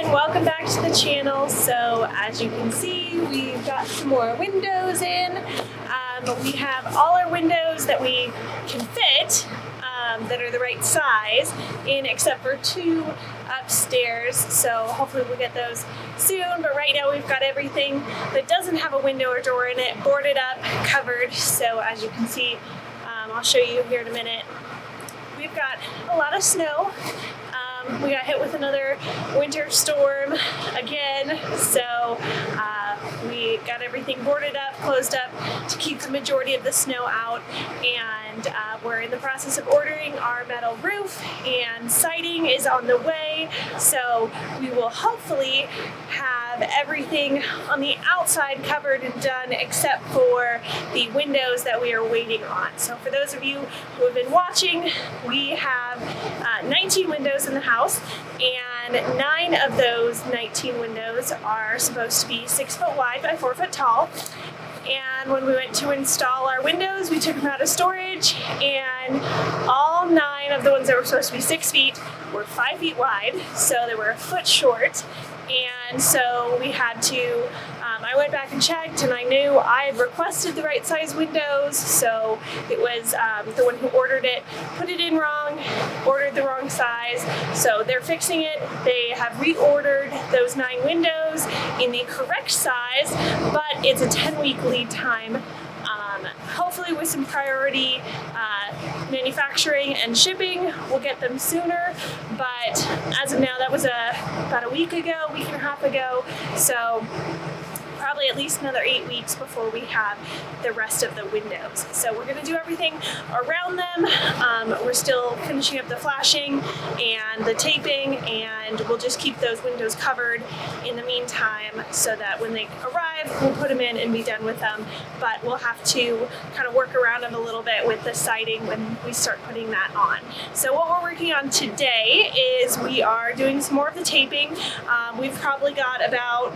everyone, welcome back to the channel. So as you can see, we've got some more windows in. We have all our windows that we can fit that are the right size in, except for two upstairs. So hopefully we'll get those soon, but right now we've got everything that doesn't have a window or door in it boarded up, covered. So as you can see, I'll show you here in a minute. We've got a lot of snow. We got hit with another winter storm again, so we got everything boarded up, closed up to keep the majority of the snow out, and we're in the process of ordering our metal roof, and siding is on the way, so we will hopefully have everything on the outside covered and done except for the windows that we are waiting on. So for those of you who have been watching, we have 19 windows in the house, and 9 of those 19 windows are supposed to be 6 foot wide by 4 foot tall. And when we went to install our windows, we took them out of storage, and all 9 of the ones that were supposed to be 6 feet were 5 feet wide, so they were a foot short. And so we had to, I went back and checked, and I knew I had requested the right size windows, so it was the one who ordered it put it in wrong, ordered the wrong size, so they're fixing it. They have reordered those 9 windows in the correct size, but it's a 10-week lead time. Hopefully with some priority manufacturing and shipping, we'll get them sooner, but as of now, that was about a week and a half ago, so probably at least another 8 weeks before we have the rest of the windows. So we're gonna do everything around them. We're still finishing up the flashing and the taping, and we'll just keep those windows covered in the meantime so that when they arrive, we'll put them in and be done with them. But we'll have to kind of work around them a little bit with the siding when we start putting that on. So what we're working on today is we are doing some more of the taping. We've probably got about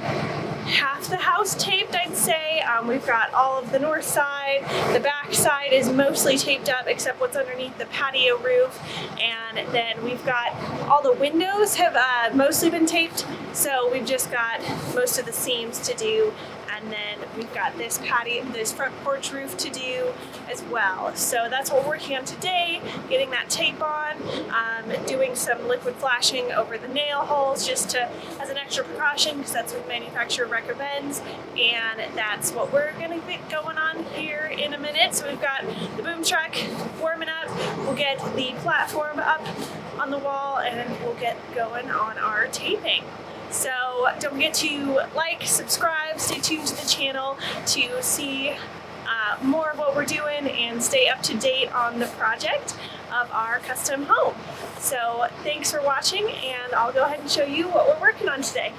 half the house taped, I'd say. We've got all of the north side. The back side is mostly taped up except what's underneath the patio roof. And then we've got all the windows have mostly been taped, so we've just got most of the seams to do. And then we've got this front porch roof to do as well. So that's what we're working on today, getting that tape on, doing some liquid flashing over the nail holes just as an extra precaution, because that's what the manufacturer recommends. And that's what we're gonna get going on here in a minute. So we've got the boom truck warming up. We'll get the platform up on the wall, and we'll get going on our taping. So don't forget to like, subscribe, stay tuned to the channel to see more of what we're doing and stay up to date on the project of our custom home. So thanks for watching, and I'll go ahead and show you what we're working on today.